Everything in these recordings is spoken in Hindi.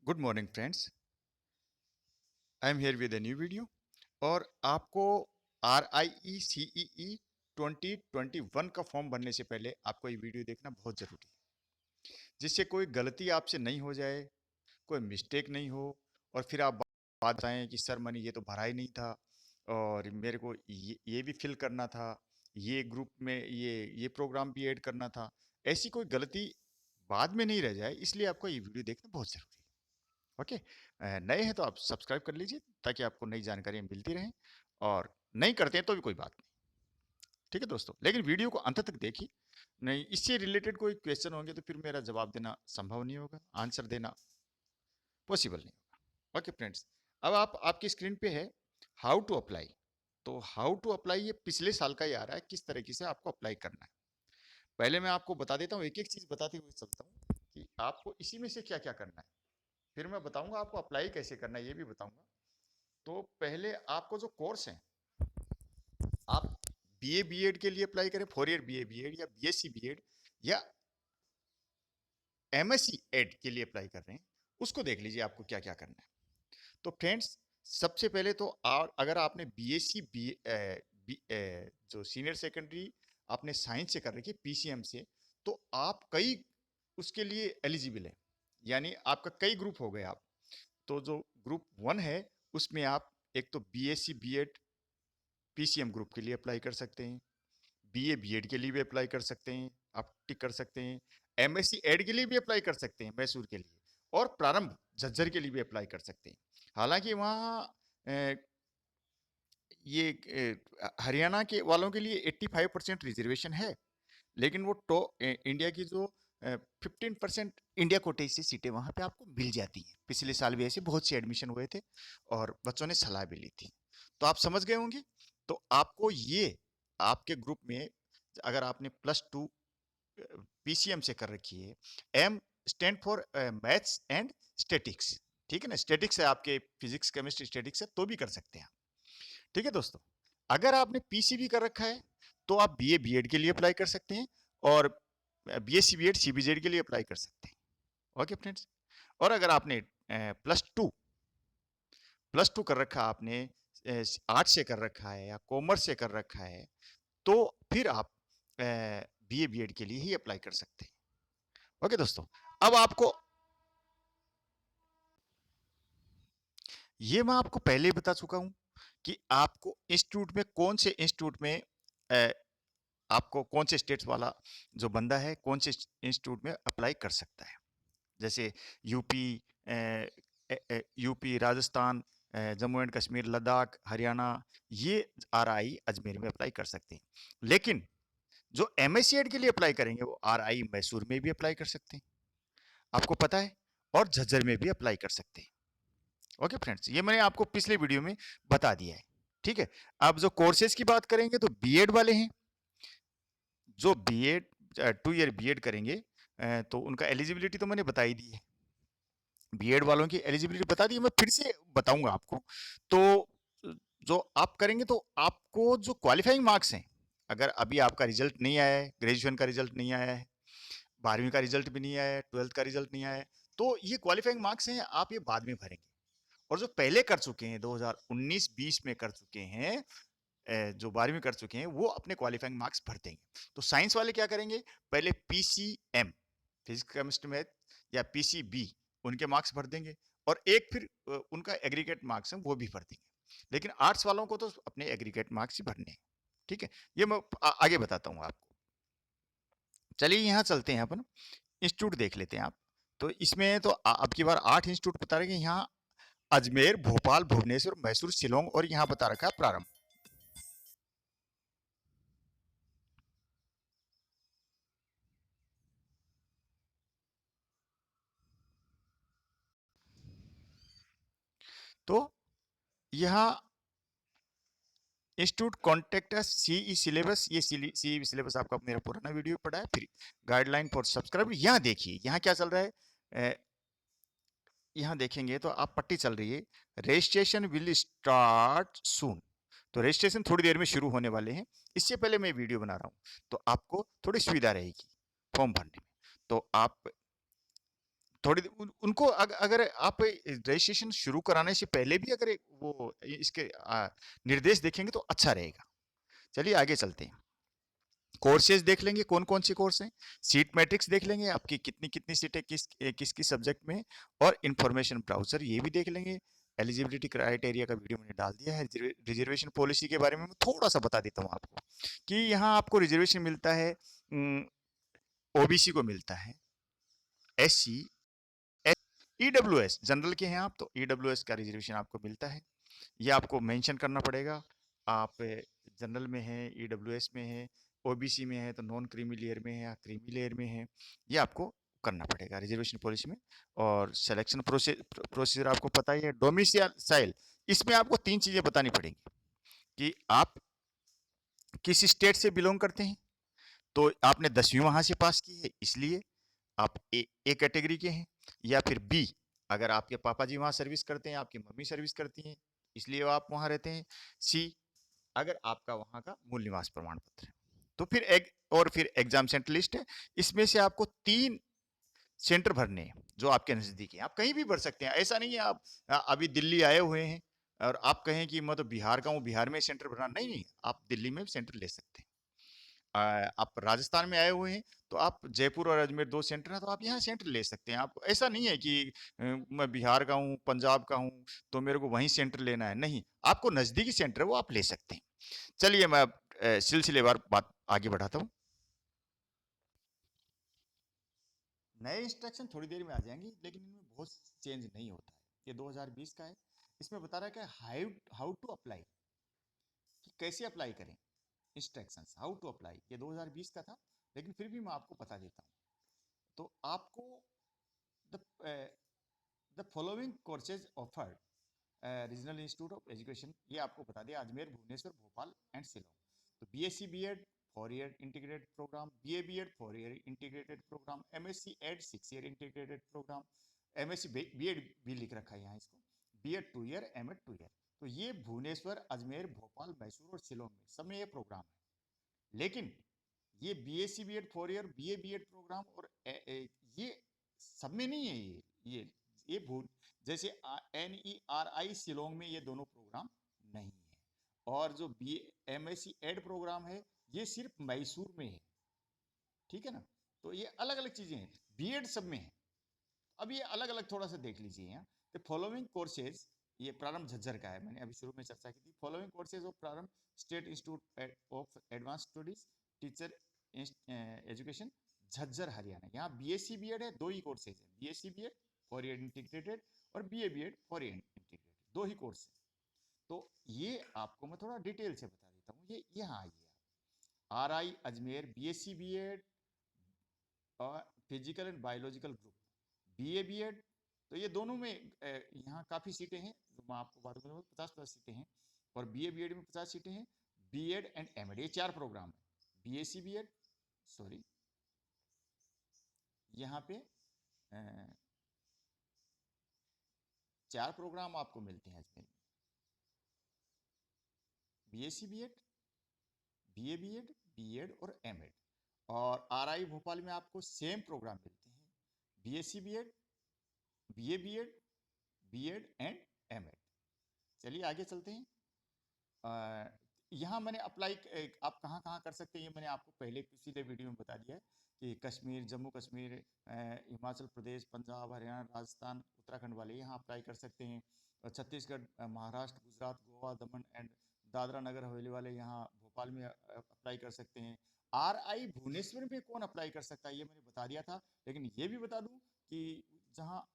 Good morning friends. I am here with a new video. और आपको RIECEE 2021 का फॉर्म भरने से पहले आपको ये वीडियो देखना बहुत ज़रूरी है, जिससे कोई गलती आपसे नहीं हो जाए, कोई मिस्टेक नहीं हो और फिर आप बात बताएं कि सर मैंने ये तो भरा ही नहीं था और मेरे को ये भी फिल करना था, ये ग्रुप में ये प्रोग्राम भी ऐड करना था। ऐसी कोई गलती बाद में नहीं रह जाए, इसलिए आपको ये वीडियो देखना बहुत ज़रूरी है। ओके। नए हैं तो आप सब्सक्राइब कर लीजिए ताकि आपको नई जानकारियाँ मिलती रहें, और नहीं करते हैं तो भी कोई बात नहीं। ठीक है दोस्तों, लेकिन वीडियो को अंत तक देखिए। नहीं, इससे रिलेटेड कोई क्वेश्चन होंगे तो फिर मेरा जवाब देना संभव नहीं होगा, आंसर देना पॉसिबल नहीं होगा। ओके फ्रेंड्स, अब आपकी स्क्रीन पे है हाउ टू अप्लाई। तो हाउ टू अप्लाई ये पिछले साल का ही आ रहा है, किस तरीके से आपको अप्लाई करना है। पहले मैं आपको बता देता हूँ, एक एक चीज़ बताते हुए चलता हूँ कि आपको इसी में से क्या क्या करना है। फिर मैं बताऊंगा आपको अप्लाई कैसे करना है, ये भी बताऊंगा। तो पहले आपको जो कोर्स है, आप बीए बीएड के लिए अप्लाई करें, 4 ईयर बीए बीएड या बीएससी बीएड या एमएससी एड के लिए अप्लाई कर रहे हैं, उसको देख लीजिए आपको क्या क्या करना है। तो फ्रेंड्स, सबसे पहले तो अगर आपने बीएससी जो सीनियर सेकेंडरी आपने साइंस से कर रखी है, पीसीएम से, तो आप कई उसके लिए एलिजिबल है, यानी आपका कई ग्रुप हो गए आप। तो जो ग्रुप 1 है उसमें आप एक तो बीएससी बीएड पीसीएम ग्रुप के लिए अप्लाई कर सकते हैं, बीए बीएड के लिए भी अप्लाई कर सकते हैं, आप टिक कर सकते हैं, एमएससी एड के लिए भी अप्लाई कर सकते हैं मैसूर के लिए, और प्रारंभ झज्जर के लिए भी अप्लाई कर सकते हैं। हालांकि वहाँ ये हरियाणा के वालों के लिए 85% रिजर्वेशन है, लेकिन वो इंडिया की जो 15% इंडिया कोटे से सीटें वहाँ पे आपको मिल जाती हैं। पिछले साल भी ऐसे बहुत से एडमिशन हुए थे और बच्चों ने सलाह भी ली थी। तो आप समझ गए होंगे। तो आपको ये आपके ग्रुप में, अगर आपने +2 पीसीएम से कर रखी है, M stand for maths and statics, ठीक है ना, स्टेटिक्स है आपके, फिजिक्स केमिस्ट्री स्टेटिक्स है, तो भी कर सकते हैं आप। ठीक है दोस्तों, अगर आपने पीसीबी कर रखा है तो आप बीए बीएड के लिए अप्लाई कर सकते हैं, और बीएससी बीएड सीबीजेड के लिए अप्लाई कर सकते हैं। ओके फ्रेंड्स, और अगर आपने प्लस टू कर रखा, आपने आर्ट्स से कर रखा है या कॉमर्स से कर रखा है, तो फिर आप बीए बीएड के लिए ही अप्लाई कर सकते हैं। ओके दोस्तों, अब आपको ये मैं आपको पहले ही बता चुका हूं कि आपको इंस्टीट्यूट में कौन से इंस्टीट्यूट में आपको कौन से स्टेट्स वाला जो बंदा है कौन से इंस्टीट्यूट में अप्लाई कर सकता है। जैसे UP, UP, Rajasthan, Jammu and Kashmir, Ladakh, Haryana, ये RI अजमेर में अप्लाई कर सकते हैं। लेकिन जो MSc एड के लिए अप्लाई करेंगे वो RI मैसूर में भी अप्लाई कर सकते हैं, आपको पता है, और झज्जर में भी अप्लाई कर सकते हैं। ओके फ्रेंड्स, ये मैंने आपको पिछले वीडियो में बता दिया है। ठीक है, अब जो कोर्सेज की बात करेंगे तो बीएड वाले हैं, जो बीएड 2 ईयर बीएड करेंगे, तो उनका एलिजिबिलिटी तो मैंने बता ही दी है। बीएड वालों की एलिजिबिलिटी बता दी, मैं फिर से बताऊंगा आपको। तो जो आप करेंगे तो आपको जो क्वालिफाइंग मार्क्स हैं, अगर अभी आपका रिजल्ट नहीं आया है, ग्रेजुएशन का रिजल्ट नहीं आया है, 12वीं का रिजल्ट भी नहीं आया है, 12th का रिजल्ट नहीं आया है, तो ये क्वालिफाइंग मार्क्स हैं, आप ये बाद में भरेंगे। और जो पहले कर चुके हैं, 2019-20 में कर चुके हैं, जो 12वीं कर चुके हैं, वो अपने क्वालिफाइंग मार्क्स भर देंगे। तो साइंस वाले क्या करेंगे, पहले पीसीएम, फिजिक्स केमिस्ट्री मैथ, या पीसीबी, उनके मार्क्स भर देंगे, और एक फिर उनका एग्रीगेट मार्क्स है वो भी भर देंगे। लेकिन आर्ट्स वालों को तो अपने एग्रीगेट मार्क्स ही भरने हैं। ठीक है, ये मैं आगे बताता हूँ आपको। चलिए यहाँ चलते हैं, अपन इंस्टीट्यूट देख लेते हैं आप। तो इसमें तो अब की बार 8 इंस्टीट्यूट बता रहे हैं यहाँ, अजमेर, भोपाल, भुवनेश्वर, मैसूर, शिलोंग, और यहाँ बता रखा है प्रारंभ। तो यहाँ इंस्टीट्यूट कॉन्टेक्ट सीई सिलेबस, ये सीई सिलेबस आपका मेरा पुराना वीडियो पड़ा है। फिर गाइडलाइन फॉर सब्सक्राइबर, यहाँ देखिए यहाँ क्या चल रहा है। यहाँ देखेंगे तो आप पट्टी चल रही है, रजिस्ट्रेशन विल स्टार्ट सून। तो रजिस्ट्रेशन थोड़ी देर में शुरू होने वाले हैं। इससे पहले मैं वीडियो बना रहा हूँ तो आपको थोड़ी सुविधा रहेगी फॉर्म भरने में। तो आप थोड़ी उनको अगर आप रजिस्ट्रेशन शुरू कराने से पहले भी अगर वो इसके निर्देश देखेंगे तो अच्छा रहेगा। चलिए आगे चलते हैं। कोर्सेज देख लेंगे कौन कौन से कोर्स हैं, सीट मैट्रिक्स देख लेंगे आपकी कितनी कितनी सीटें किस किस सब्जेक्ट में, और इंफॉर्मेशन ब्राउजर ये भी देख लेंगे। एलिजिबिलिटी क्राइटेरिया का वीडियो मैंने डाल दिया है। रिजर्वेशन पॉलिसी के बारे में मैं थोड़ा सा बता देता हूँ आपको कि यहाँ आपको रिजर्वेशन मिलता है, ओबीसी को मिलता है, एससी, ईडब्ल्यूएस जनरल के हैं आप तो ईडब्ल्यूएस का रिजर्वेशन आपको मिलता है। ये आपको मेंशन करना पड़ेगा। आप जनरल में हैं, ईडब्ल्यूएस में हैं, ओबीसी में है तो नॉन क्रीमी लेयर में है या क्रीमी लेयर में है, ये आपको करना पड़ेगा रिजर्वेशन पॉलिसी में। और सिलेक्शन प्रोसीजर आपको पता ही है। डोमिसाइल, इसमें आपको 3 चीजें बतानी पड़ेंगी कि आप किस स्टेट से बिलोंग करते हैं। तो आपने 10वीं वहां से पास की है इसलिए आप ए कैटेगरी के हैं, या फिर बी, अगर आपके पापा जी वहां सर्विस करते हैं, आपकी मम्मी सर्विस करती हैं इसलिए आप वहां रहते हैं। सी, अगर आपका वहां का मूल निवास प्रमाण पत्र है। तो फिर और फिर एग्जाम सेंटर लिस्ट है। इसमें से आपको 3 सेंटर भरने हैं जो आपके नजदीक हैं। आप कहीं भी भर सकते हैं, ऐसा नहीं है आप अभी दिल्ली आए हुए हैं और आप कहें कि मैं तो बिहार का हूँ, बिहार में सेंटर भरना, नहीं नहीं, आप दिल्ली में सेंटर ले सकते हैं। आप राजस्थान में आए हुए हैं तो आप जयपुर और अजमेर 2 सेंटर हैं तो आप यहाँ सेंटर ले सकते हैं। आप ऐसा नहीं है कि मैं बिहार का हूँ, पंजाब का हूँ तो मेरे को वहीं सेंटर लेना है, नहीं, आपको नजदीकी सेंटर है वो आप ले सकते हैं। चलिए मैं सिलसिलेवार बात आगे बढ़ाता हूँ। नए इंस्ट्रक्शन थोड़ी देर में आ जाएंगे लेकिन इनमें बहुत चेंज नहीं होता है। ये 2020 का है। इसमें बता रहा है कि हाउ हाउ टू अप्लाई, कि कैसे अप्लाई करें। इंस्ट्रक्शंस हाउ टू अप्लाई ये 2020 का था, लेकिन फिर भी मैं आपको बता देता हूँ। तो आपको the the following courses offered regional institute of education, ये आपको बता दिया, अजमेर, भुवनेश्वर, भोपाल एंड शिलोंग। तो BSc BEd 4 year integrated programme, BA BEd 4 year integrated programme, MSc Ed 6 year integrated programme, MSc BEd भी लिख रखा है यहाँ इसको, बीएड 2 ईयर, एमएड 2 ईयर। तो ये भुवनेश्वर, अजमेर, भोपाल, मैसूर और शिलोंग में सब में ये प्रोग्राम है। लेकिन ये BSc BEd 4 year, BA BEd programme और ये सब में नहीं है। ये भूल, जैसे NERI शिलोंग में ये दोनों प्रोग्राम नहीं है। और जो बी एमएससी एड प्रोग्राम है ये सिर्फ मैसूर में है, ठीक है ना। तो ये अलग अलग चीजें हैं, बीएड सब में है। अब ये अलग अलग थोड़ा सा देख लीजिए यहाँ। तो फॉलोइंग कोर्सेज, ये प्रारंभ झज्जर का है, मैंने अभी शुरू में चर्चा की थी। फॉलोइंग कोर्सेज ऑफ प्रारंभ state institute of advance studies teacher education, Jhajjar Haryana. यहाँ बीएससी बीएड है, 2 ही कोर्सेज है, बीएससी बीएड 4 ईयर इंटीग्रेटेड और बीए बीएड 4 ईयर इंटीग्रेटेड, 2 ही कोर्स है। तो ये आपको मैं थोड़ा डिटेल से बता देता हूँ। ये यहाँ आइए, RI अजमेर बीएससी बीएड और physical and biological group, BA BEd. तो ये दोनों में यहाँ काफ़ी सीटें हैं, जो मैं आपको बात करूँ 50+ सीटें हैं, और बीए बीएड में 50 सीटें हैं। बीएड एंड एमएड ये 4 प्रोग्राम है। बीएससी बीएड, सॉरी, यहाँ पे 4 प्रोग्राम आपको मिलते हैं अजमेर में, BSc BEd, BA BEd, BEd और एमएड। और RI भोपाल में आपको सेम प्रोग्राम मिलते हैं, BSc BEd, BA BEd, BEd and MEd. चलिए आगे चलते हैं। यहाँ मैंने अप्लाई आप कहाँ कहाँ कर सकते हैं ये मैंने आपको पहले पिछले वीडियो में बता दिया है कि कश्मीर, जम्मू कश्मीर, हिमाचल प्रदेश, पंजाब, हरियाणा, राजस्थान, उत्तराखंड वाले यहाँ अप्लाई कर सकते हैं। और छत्तीसगढ़, महाराष्ट्र, गुजरात, गोवा, दमन एंड दादरा नगर हवेली वाले यहाँ भोपाल में अप्लाई कर सकते हैं। RI भुवनेश्वर में कौन अप्लाई कर सकता है ये मैंने बता दिया था, लेकिन ये भी बता दूं कि जहाँ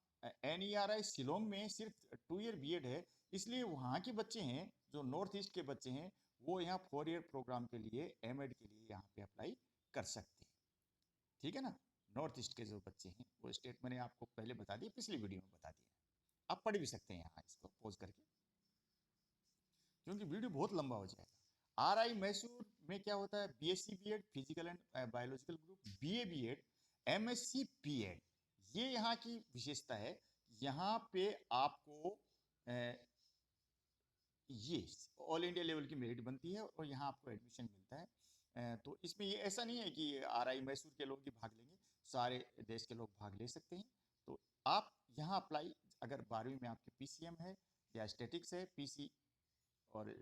NERI शिलोंग में सिर्फ 2 ईयर बीएड है, इसलिए वहाँ के बच्चे हैं जो नॉर्थ ईस्ट के बच्चे हैं वो यहाँ 4 ईयर प्रोग्राम के लिए, एमएड के लिए यहाँ पे अप्लाई कर सकते हैं, ठीक है ना। नॉर्थ ईस्ट के जो बच्चे हैं वो स्टेट मैंने आपको पहले बता दिया, पिछली वीडियो में बता दिया। आप पढ़ भी सकते हैं यहाँ इसको पॉज करके, क्योंकि वीडियो बहुत लंबा हो जाएगा। RI मैसूर में क्या होता है, BSc BEd physical and biological group, BA BEd, MSc BEd. ये यहाँ की विशेषता है, यहाँ पे आपको ये ऑल इंडिया लेवल की मेरिट बनती है और यहाँ आपको एडमिशन मिलता है। तो इसमें ये ऐसा नहीं है कि RI मैसूर के लोग ही भाग लेंगे, सारे देश के लोग भाग ले सकते हैं। तो आप यहाँ अप्लाई, अगर 12वीं में आपके पीसीएम है या स्टैटिक्स है, पीसी और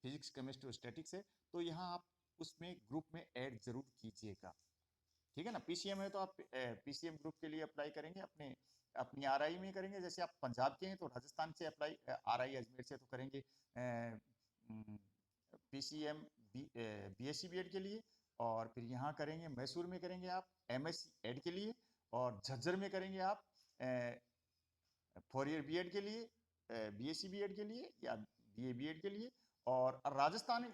फिजिक्स केमिस्ट्री और स्टैटिक्स है, तो यहाँ आप उसमें ग्रुप में ऐड जरूर कीजिएगा। ठीक है ना। पीसीएम है तो आप पीसीएम ग्रुप के लिए अप्लाई करेंगे, अपनी आरआई में करेंगे। जैसे आप पंजाब के हैं तो राजस्थान से अप्लाई, आरआई अजमेर से तो करेंगे पीसीएम बीएससी बीएड के लिए। और फिर यहाँ करेंगे मैसूर में करेंगे आप एमएससी एड के लिए, और झज्जर में करेंगे आप 4 ईयर बीएड के लिए, बीएससी बीएड के लिए या बीए बीएड के लिए। और राजस्थान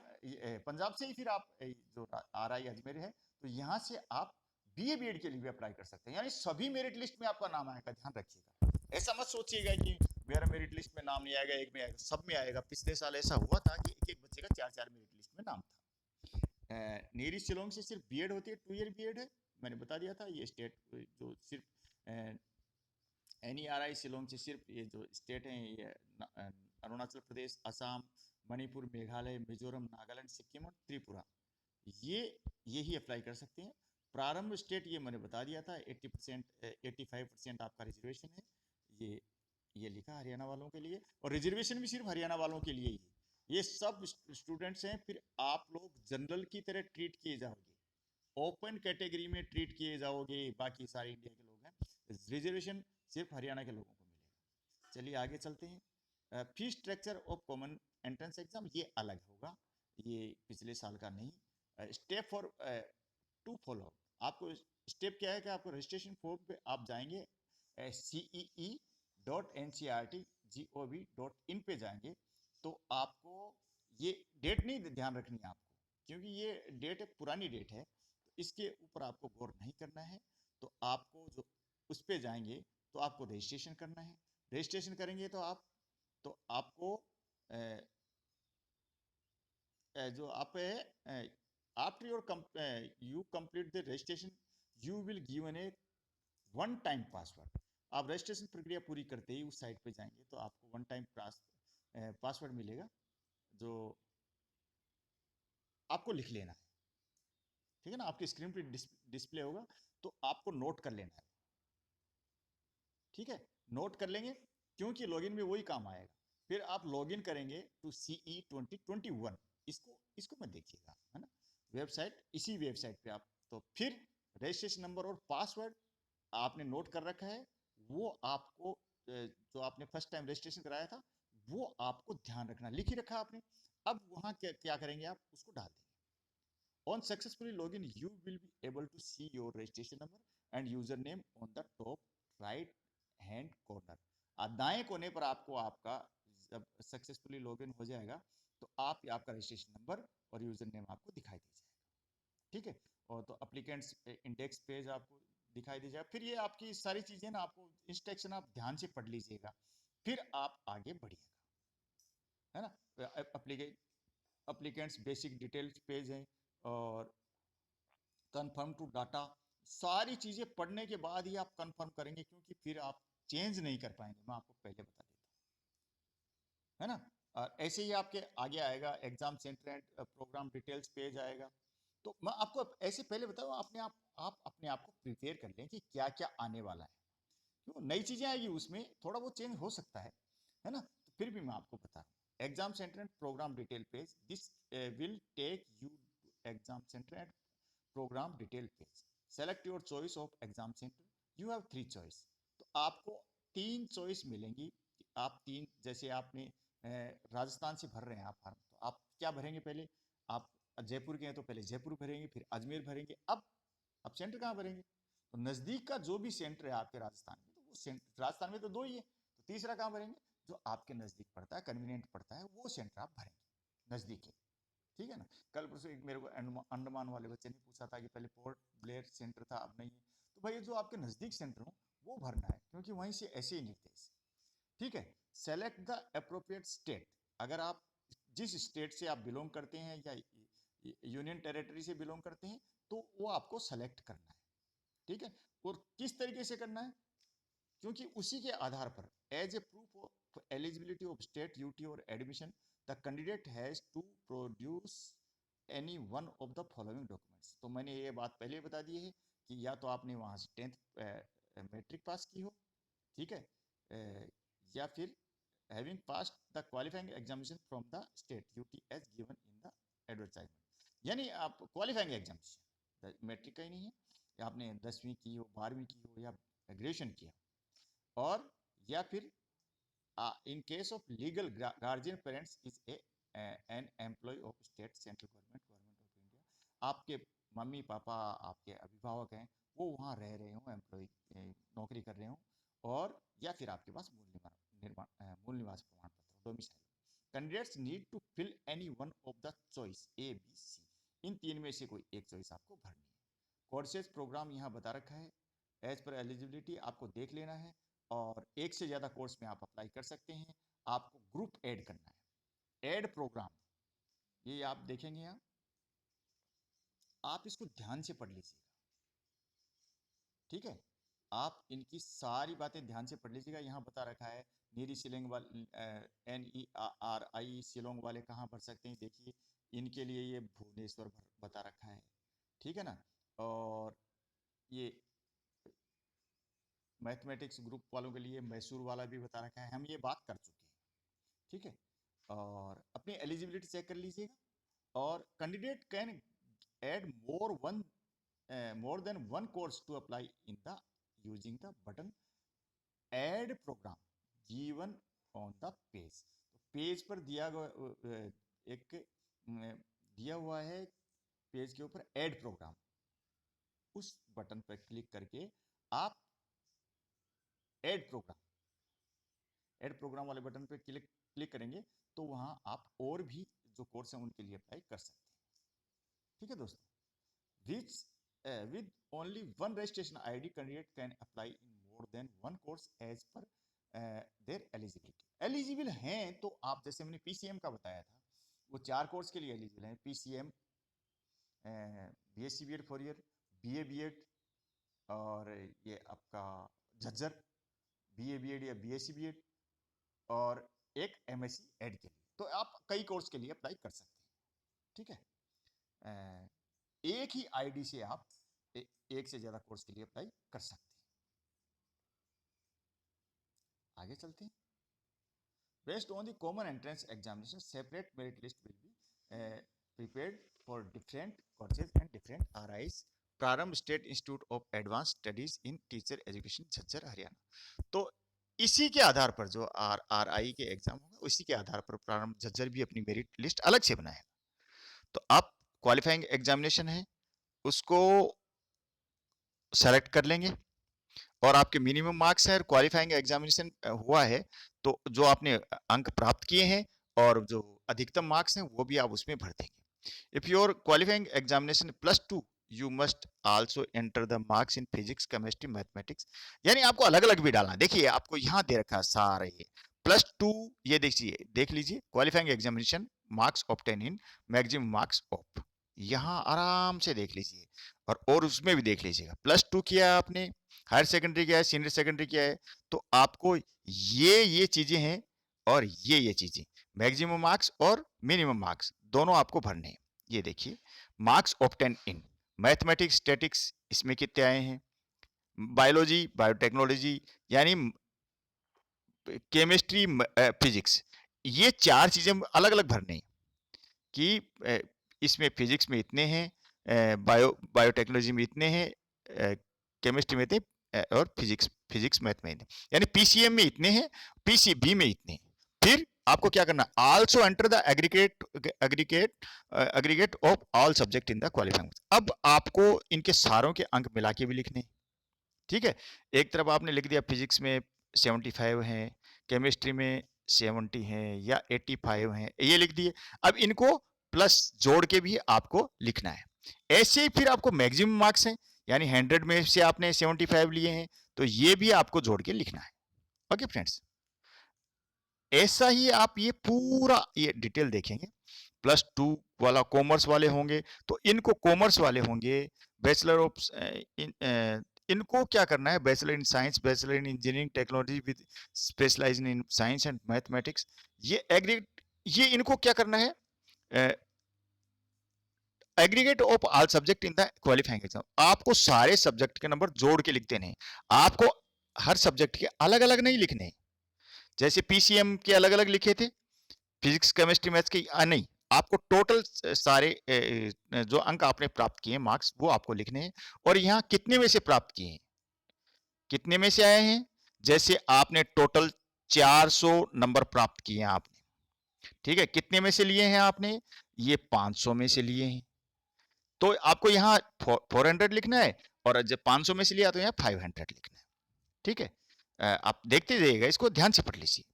पंजाब से ही फिर आप जो आरआई अजमेर है तो यहाँ से आप बीए बीएड के लिए भी अप्लाई कर सकते हैं। यानी सभी मेरिट लिस्ट में आपका नाम आएगा, ध्यान रखिएगा। ऐसा मत सोचिएगा कि मेरा मेरिट लिस्ट में नाम नहीं आएगा, एक में आएगा, सब में आएगा। पिछले साल ऐसा हुआ था कि एक एक बच्चे का 4 मेरिट लिस्ट में नाम था। नीरी शिलोंग से सिर्फ बीएड होती है, 2 ईयर बीएड है, मैंने बता दिया था। ये स्टेट जो सिर्फ NERI शिलोंग से सिर्फ ये जो स्टेट हैं, ये अरुणाचल प्रदेश, असम, मणिपुर, मेघालय, मिजोरम, नागालैंड, सिक्किम और त्रिपुरा, यही अप्लाई कर सकते हैं। प्रारंभ स्टेट ये मैंने बता दिया था, 80% 85% आपका रिजर्वेशन है, ये लिखा हरियाणा वालों के लिए। और रिजर्वेशन भी सिर्फ हरियाणा वालों के लिए ही, ये सब स्टूडेंट्स हैं। फिर आप लोग जनरल की तरह ट्रीट किए जाओगे, ओपन कैटेगरी में ट्रीट किए जाओगे, बाकी सारे इंडिया के लोग हैं। रिजर्वेशन सिर्फ हरियाणा के लोगों को मिलेगा। चलिए आगे चलते हैं। Fee structure of common entrance exam ये अलग होगा, ये पिछले साल का नहीं। स्टेप फॉर टू फॉलो, आपको स्टेप क्या है कि आपको रजिस्ट्रेशन फॉर्म पे आप जाएंगे, cee.ncert.gov.in पे जाएंगे। तो आपको ये डेट नहीं ध्यान रखनी है आपको, क्योंकि ये डेट पुरानी डेट है, तो इसके ऊपर आपको गौर नहीं करना है। तो आपको जो उस पे जाएंगे तो आपको रजिस्ट्रेशन करना है। रजिस्ट्रेशन करेंगे तो आपको जो आप after your you complete the registration you will given A one time password. आप रजिस्ट्रेशन प्रक्रिया पूरी करते ही उस साइट पे जाएंगे तो आपको वन टाइम पासवर्ड मिलेगा, जो आपको लिख लेना है। ठीक है ना, आपकी स्क्रीन पे डिस्प्ले होगा, तो आपको नोट कर लेना है। ठीक है, नोट कर लेंगे, क्योंकि लॉगिन में वही काम आएगा। फिर आप लॉगिन करेंगे टू CE 2021, इसको मत देखिएगा, है ना, वेबसाइट, इसी वेबसाइट पे आप, तो फिर रजिस्ट्रेशन नंबर और पासवर्ड आपने नोट कर रखा है, वो आपको जो आपने फर्स्ट टाइम रजिस्ट्रेशन कराया था वो आपको ध्यान रखना, लिख ही रखा आपने। अब वहां क्या करेंगे, आप उसको डाल देंगे। On successfully login, you will be able to see your registration number and username on the top right hand corner. दाएं कोने पर आपको आपका, जब सक्सेसफुली लॉगिन हो जाएगा तो आपका रजिस्ट्रेशन नंबर और यूजर नेम आपको दिखाई दे जाएगा। ठीक है, और तो अप्लीकेंट्स इंडेक्स पेज आपको दिखाई दे जाएगा। फिर ये आपकी सारी चीजें ना, आपको इंस्ट्रक्शन आप ध्यान से पढ़ लीजिएगा, फिर आप आगे बढ़िएगा, है ना। अप्लीकेंट्स बेसिक डिटेल्स पेज है, और कंफर्म टू डाटा, सारी चीजें पढ़ने के बाद ही आप कंफर्म करेंगे, क्योंकि फिर आप चेंज नहीं कर पाएंगे, मैं आपको पहले बता देता हूँ, है ना। और ऐसे ही आपके आगे आएगा exam centre and programme details page आएगा। तो मैं आपको ऐसे पहले बताऊँ, आप अपने आप को प्रिपेयर कर लें कि क्या क्या आने वाला है, क्यों नई चीजें आएगी, उसमें थोड़ा बहुत चेंज हो सकता है ना। तो फिर भी मैं आपको बता रहा हूँ, exam centre and programme detail page, this will take you to exam centre and programme detail page. Select your choice of exam centre, you have 3 choice. तो आपको 3 चॉइस मिलेंगी। आप तीन, जैसे आपने राजस्थान से भर रहे हैं आप फॉर्म, तो आप क्या भरेंगे, पहले आप जयपुर के हैं तो पहले जयपुर भरेंगे, फिर अजमेर भरेंगे। अब सेंटर कहाँ भरेंगे, तो नजदीक का जो भी सेंटर है आपके राजस्थान में, तो वो सेंटर, राजस्थान में तो 2 ही है, तो तीसरा कहाँ भरेंगे, जो आपके नजदीक पड़ता है, कन्वीनियंट पड़ता है, वो सेंटर आप भरेंगे, नजदीक है। ठीक है ना। कल परसों एक मेरे को अंडमान वाले बच्चे ने पूछा था कि पहले पोर्ट ब्लेयर सेंटर था, अब नहीं है। तो भाई जो आपके नजदीक सेंटर हो वो भरना है, क्योंकि वहीं से ऐसे ही निर्देश। ठीक है, सेलेक्ट द अप्रोप्रिएट स्टेट, अगर आप जिस स्टेट से आप बिलोंग करते हैं या यूनियन टेरिटरी से बिलोंग करते हैं, तो वो आपको सेलेक्ट करना है। ठीक है, और किस तरीके से करना है, क्योंकि उसी के आधार पर as a proof of eligibility of state UT और admission, the candidate has to produce any one of the following documents. तो मैंने ये बात पहले बता दी है कि या तो आपने वहां से 10th मैट्रिक पास की हो, ठीक है, या फिर having pass the qualifying examination from the state UT as given in the advertisement. यानी आप क्वालिफाइंग एग्जामिनेशन मैट्रिक का ही नहीं है, या आपने 10वीं की हो, 12वीं की हो, या ग्रेजुएशन किया, और या फिर in case of legal guardian parents is an employee of state, central government, government of India, आपके मम्मी पापा आपके अभिभावक हैं, वो वहाँ रह रहे हो, एम्प्लॉय नौकरी कर रहे हो, और या फिर आपके पास मूल निवास प्रमाण पत्र, domicile. Candidates need to fill any one of the choice A B C, इन तीन में से कोई एक चॉइस आपको भरनी है। कोर्सेज प्रोग्राम यहाँ बता रखा है, एज पर एलिजिबिलिटी आपको देख लेना है, और एक से ज़्यादा कोर्स में आप अप्लाई कर सकते हैं। आपको ग्रुप ऐड करना है, ऐड प्रोग्राम, ये आप देखेंगे यहाँ, आप इसको ध्यान से पढ़ लीजिएगा, ठीक है, आप इनकी सारी बातें ध्यान से पढ़ लीजिएगा। यहाँ बता रखा है नीरी शिलोंग वाले, NERI शिलोंग वाले कहाँ भर सकते हैं, देखिए इनके लिए ये भुवनेश्वर बता रखा है, ठीक है ना, और ये मैथमेटिक्स ग्रुप वालों के लिए मैसूर वाला भी बता रखा है, हम ये बात कर चुके हैं, ठीक है। और अपनी एलिजिबिलिटी चेक कर लीजिएगा, और candidate can add more than one course to apply in the using the button add programme given on the page. तो पेज पर दिया एक दिया हुआ है, पेज के ऊपर ऐड प्रोग्राम, उस बटन पर क्लिक करके आप ऐड प्रोग्राम वाले बटन पे क्लिक करेंगे, तो वहां आप और भी जो कोर्स हैं उनके लिए अप्लाई कर सकते हैं, ठीक है दोस्तों। Which with only one registration ID candidate can apply in more than one course as per their eligibility. Eligible हैं तो आप, जैसे मैंने PCM का बताया था, वो 4 कोर्स के लिए एलिजिबल हैं, PCM, BSc B.Ed 4 year, BA B.Ed, और ये आपका झज्जर BA B.Ed या BSc B.Ed, और एक MSc ऐड के लिए। तो आप कई कोर्स के लिए अप्लाई कर सकते हैं, ठीक है। एक ही आईडी से आप एक से ज्यादा कोर्स के लिए अप्लाई कर सकते हैं। आगे चलते हैं। Based on the common entrance examination, separate merit list will be prepared for different courses and different RIs, प्रारंभ state institute of advance studies in teacher education Jhajjar Haryana. तो इसी के आधार पर जो RI के एग्जाम होगा, उसी के आधार पर प्रारंभ झज्जर भी अपनी मेरिट लिस्ट अलग से बनाएगा। तो आप क्वालिफाइंग एग्जामिनेशन है उसको सेलेक्ट कर लेंगे, और आपके मिनिमम मार्क्स है और क्वालिफाइंग एग्जामिनेशन हुआ है, तो जो आपने अंक प्राप्त किए हैं और जो अधिकतम मार्क्स हैं वो भी आप उसमें भर देंगे। If your qualifying examination +2, you must also enter the marks in physics, chemistry, mathematics. यानी आपको अलग अलग भी डालना। देखिए आपको यहाँ दे रखा है सारे ये +2, ये देखिए, देख लीजिए, qualifying examination marks obtain in maximum marks of, यहाँ आराम से देख लीजिए, और उसमें भी देख लीजिएगा। +2 किया आपने, हायर सेकेंडरी क्या है, सीनियर सेकेंडरी क्या है, तो आपको ये चीजें हैं, और ये चीजें, मैक्सिमम मार्क्स और मिनिमम मार्क्स दोनों आपको भरने हैं। ये देखिए, marks obtain in mathematics, statics, इसमें कितने आए हैं, बायोलॉजी, बायोटेक्नोलॉजी, यानी केमिस्ट्री, फिजिक्स, ये 4 चीजें अलग अलग भरने हैं कि इसमें फिजिक्स में इतने हैं, बायोटेक्नोलॉजी में इतने हैं, केमिस्ट्री में इतने, और फिजिक्स मैथ में इतने, यानी PCM में इतने हैं, PCB में इतने हैं। फिर आपको क्या करना, also enter the aggregate of all subject in the qualifying. अब आपको इनके सारों के अंक मिला के भी लिखने, ठीक है। एक तरफ आपने लिख दिया फिजिक्स में 75 हैं, केमिस्ट्री में 70 हैं या 85 हैं, ये लिख दिए। अब इनको प्लस जोड़ के भी आपको लिखना है। ऐसे ही फिर आपको मैक्सिमम मार्क्स हैं, यानी 100 में से आपने 75 लिए हैं, तो ये भी आपको जोड़ के लिखना है। ओके फ्रेंड्स, ऐसा ही आप ये पूरा ये डिटेल देखेंगे। +2 वाला कॉमर्स वाले होंगे, तो इनको कॉमर्स वाले होंगे, बैचलर ऑफ इनको क्या करना है, bachelor in science, bachelor in engineering technology with specialisation in science and mathematics, ये एग्रीगेट, ये इनको क्या करना है, aggregate of all subject in the qualifying exam. आपको सारे सब्जेक्ट के नंबर जोड़ के लिख देने हैं। आपको हर सब्जेक्ट के अलग अलग नहीं लिखने हैं। जैसे पीसीएम के अलग अलग लिखे थे, फिजिक्स केमिस्ट्री मैथ्स के नहीं, आपको टोटल सारे जो अंक आपने प्राप्त किए मार्क्स वो आपको लिखने हैं। और यहाँ कितने में से प्राप्त किए हैं, कितने में से आए हैं। जैसे आपने टोटल 400 नंबर प्राप्त किए हैं आपने, ठीक है, कितने में से लिए हैं आपने, ये 500 में से लिए हैं। तो आपको यहाँ 400 लिखना है, और जब 500 में से लिया तो यहाँ 500 लिखना है, ठीक है। आप देखते जाइएगा, इसको ध्यान से पढ़ लीजिए।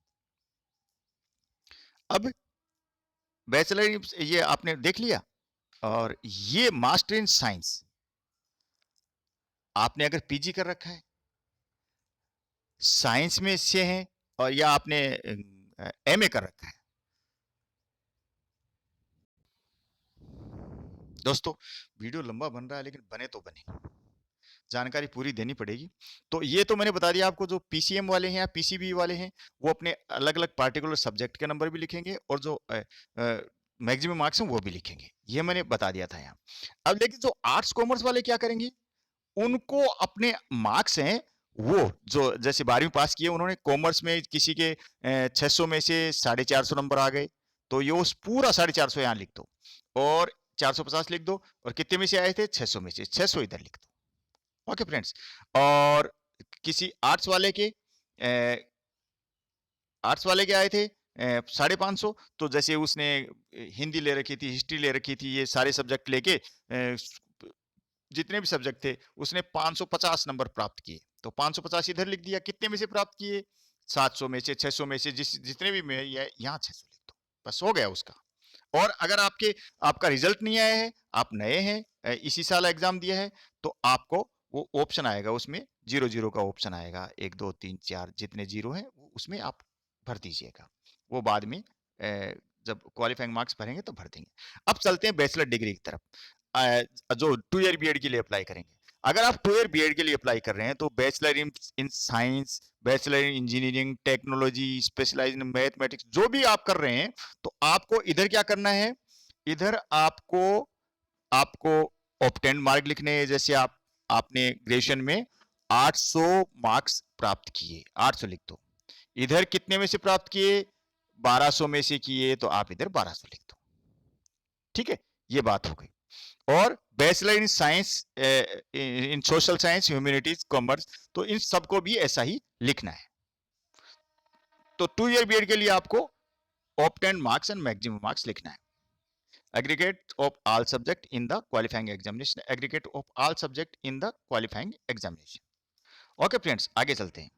अब बैचलर ये आपने देख लिया, और ये मास्टर इन साइंस आपने अगर पीजी कर रखा है, साइंस में से है, और या आपने एमए कर रखा है। दोस्तों वीडियो लंबा बन रहा है, लेकिन बने तो बने, जानकारी पूरी देनी पड़ेगी। तो ये तो मैंने बता दिया आपको, जो पीसीएम वाले हैं या पीसीबी वाले हैं वो अपने अलग अलग पार्टिकुलर सब्जेक्ट के नंबर भी लिखेंगे, और जो मैक्सिमम मार्क्स हैं वो भी लिखेंगे, ये मैंने बता दिया था यहाँ। अब लेकिन जो आर्ट्स कॉमर्स वाले क्या करेंगे, उनको अपने मार्क्स हैं वो, जो जैसे 12वीं पास किए उन्होंने, कॉमर्स में किसी के 600 में से 450 नंबर आ गए, तो ये उस पूरा 450 यहाँ लिख दो, और 450 लिख दो, और कितने में से आए थे, 600 में से, 600 इधर लिख दो। Okay friends. और किसी आर्ट्स वाले के आए थे 550, तो जैसे उसने हिंदी ले रखी थी, हिस्ट्री ले रखी थी, ये सारे सब्जेक्ट लेके जितने भी सब्जेक्ट थे उसने 550 नंबर प्राप्त किए, तो 550 इधर लिख दिया। कितने में से प्राप्त किए, 700 में से, 600 में से, जितने भी में यहाँ 600 लिख दो, बस हो गया उसका। और अगर आपका रिजल्ट नहीं आया है, आप नए हैं, इसी साल एग्जाम दिया है, तो आपको वो ऑप्शन आएगा, उसमें 0 0 का ऑप्शन आएगा, 1 2 3 4 जितने जीरो हैं वो उसमें आप भर दीजिएगा, वो बाद में जब क्वालिफाइंग मार्क्स भरेंगे तो भर देंगे। अब चलते हैं बैचलर डिग्री की तरफ, जो 2 ईयर बीएड के लिए अप्लाई करेंगे। अगर आप 2 ईयर बीएड के लिए अप्लाई कर रहे हैं, तो bachelor in science, bachelor in engineering technology, specialise in mathematics, जो भी आप कर रहे हैं, तो आपको इधर क्या करना है, इधर आपको आपको ऑप्टेंड मार्क लिखने हैं। जैसे आपने ग्रेजुएशन में 800 मार्क्स प्राप्त किए, 800 लिख दो। इधर कितने में से प्राप्त किए, 1200 में से किए, तो आप इधर 1200 लिख दो, ठीक है, ये बात हो गई। और bachelor in science, in social science, humanities, commerce, तो इन सबको भी ऐसा ही लिखना है। तो 2 ईयर बीएड के लिए आपको obtained marks and maximum marks लिखना है। aggregate of all subject in the qualifying examination, aggregate of all subject in the qualifying examination। Okay friends, आगे चलते हैं।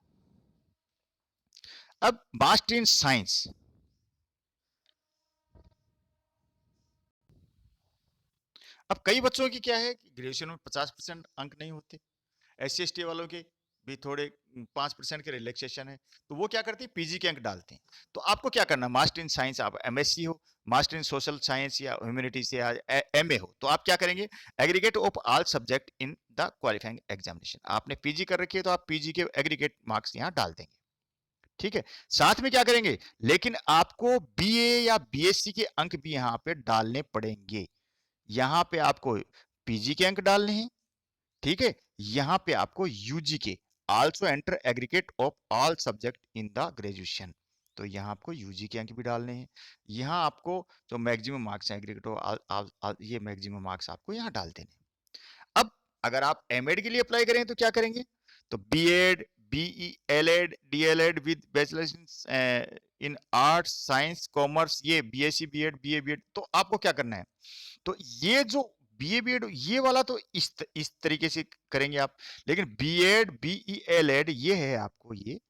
अब मास्टर इन साइंस, अब कई बच्चों की क्या है कि ग्रेजुएशन में 50% अंक नहीं होते, SC ST वालों के भी थोड़े 5% के रिलैक्सेशन है, तो वो क्या करते हैं, पीजी के अंक डालते हैं। तो आपको क्या करना, मास्टर इन साइंस, आप एमएससी हो, मास्टर इन सोशल साइंस या ह्यूमैनिटीज या एमए हो, तो आप क्या करेंगे, aggregate of all subject in the qualifying examination. आपने पीजी कर रखी है तो आप पीजी के एग्रीगेट मार्क्स यहाँ डाल देंगे, ठीक है। साथ में क्या करेंगे, लेकिन आपको बीए या बीएससी के अंक भी यहाँ पे डालने पड़ेंगे। यहाँ पे आपको पीजी के अंक डालने हैं, ठीक है। यहां पे आपको यूजी के, also enter aggregate of all subject in the graduation, तो यहां आपको यूजी के अंक भी डालने हैं। यहां आपको जो मैक्सिमम मार्क्स हैं एग्रीगेट ऑफ ये मैक्सिमम मार्क्स आपको यहां डाल देने। अब अगर आप एमएड के लिए अप्लाई करें तो क्या करेंगे, तो BEd, BE, ElEd, DElEd with bachelors in arts, science, commerce, ये बीएससी बीएड, बीए बीएड, तो आपको क्या करना है, तो ये जो बीए बीएड ये वाला तो इस तरीके से करेंगे आप, लेकिन बीएड, बीई, एलएड ये है आपको ये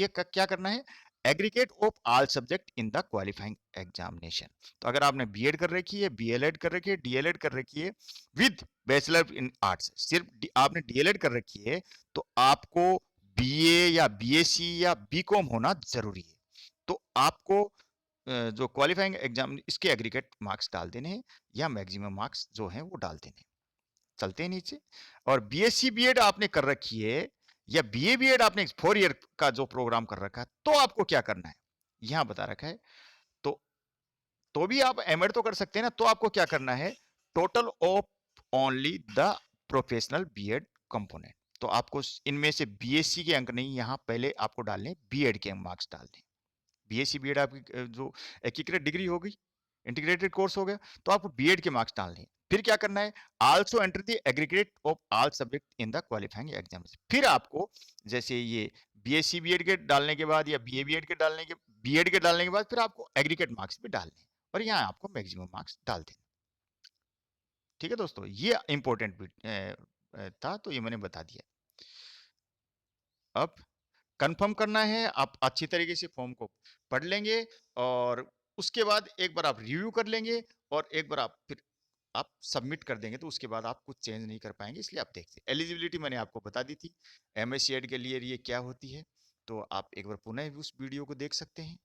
क्या करना है, aggregate of all subject in the qualifying examination. तो अगर आपने बीएड कर रखी है, बीएलएड कर रखी है, डीएलएड कर रखी है विद बैचलर इन आर्ट्स, सिर्फ आपने डीएलएड कर रखी है, तो आपको बीए या बीएससी या बीकॉम होना जरूरी है। तो आपको जो क्वालिफाइंग एग्जाम इसके एग्रीगेट मार्क्स डाल देने हैं, या मैक्सिमम मार्क्स जो हैं वो डाल देने हैं। चलते हैं नीचे। और बीएससी बीएड आपने कर रखी है, या बीए बीएड आपने 4 ईयर का जो प्रोग्राम कर रखा है, तो आपको क्या करना है, यहां बता रखा है। तो भी आप एमएड तो कर सकते हैं ना, तो आपको क्या करना है, total of only the professional BEd component, तो आपको इनमें से बीएससी के अंक नहीं, यहाँ पहले आपको डालने बीएड के मार्क्स डालने। बीएससी बीएड आपकी जो एकीकृत डिग्री हो गई, इंटीग्रेटेड कोर्स हो गया, तो आपको बीएड के मार्क्स डालने हैं। फिर क्या करना है, also enter the aggregate of all subject in the qualifying exams. फिर आपको जैसे ये बीएससी बीएड के डालने के बाद या बीए बीएड के डालने के बीएड के डालने के बाद फिर आपको एग्रीगेट मार्क्स भी डालने हैं और यहाँ आपको मैक्सिमम मार्क्स डाल देना। ठीक है दोस्तों, ये इंपॉर्टेंट था, तो ये मैंने बता दिया। अब कंफर्म करना है, आप अच्छी तरीके से फॉर्म को पढ़ लेंगे और उसके बाद एक बार आप रिव्यू कर लेंगे और एक बार आप फिर आप सबमिट कर देंगे, तो उसके बाद आप कुछ चेंज नहीं कर पाएंगे, इसलिए आप देखते हैं। एलिजिबिलिटी मैंने आपको बता दी थी, एमएससीएड के लिए ये क्या होती है, तो आप एक बार पुनः भी उस वीडियो को देख सकते हैं।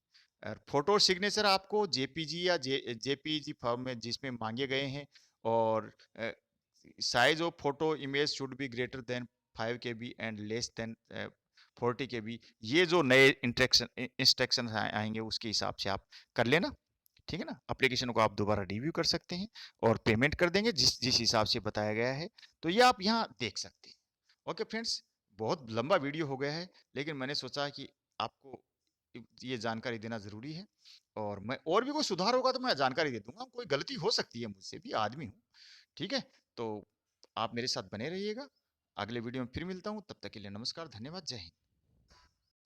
और फोटो और सिग्नेचर आपको जेपीजी या जेपीजी फॉर्म में जिसमें मांगे गए हैं, और size of photo image should be greater than 5 KB and less than 40 KB। ये जो नए इंस्ट्रक्शन आएंगे उसके हिसाब से आप कर लेना। ठीक है ना, एप्लीकेशन को आप दोबारा रिव्यू कर सकते हैं और पेमेंट कर देंगे जिस जिस हिसाब से बताया गया है, तो ये आप यहाँ देख सकते हैं। ओके फ्रेंड्स, बहुत लंबा वीडियो हो गया है, लेकिन मैंने सोचा कि आपको ये जानकारी देना जरूरी है, और मैं और भी कोई सुधार होगा तो मैं जानकारी दे दूंगा, कोई गलती हो सकती है, मुझसे भी आदमी हूँ। ठीक है, तो आप मेरे साथ बने रहिएगा। अगले वीडियो में फिर मिलता हूँ, तब तक के लिए नमस्कार, धन्यवाद, जय हिंद।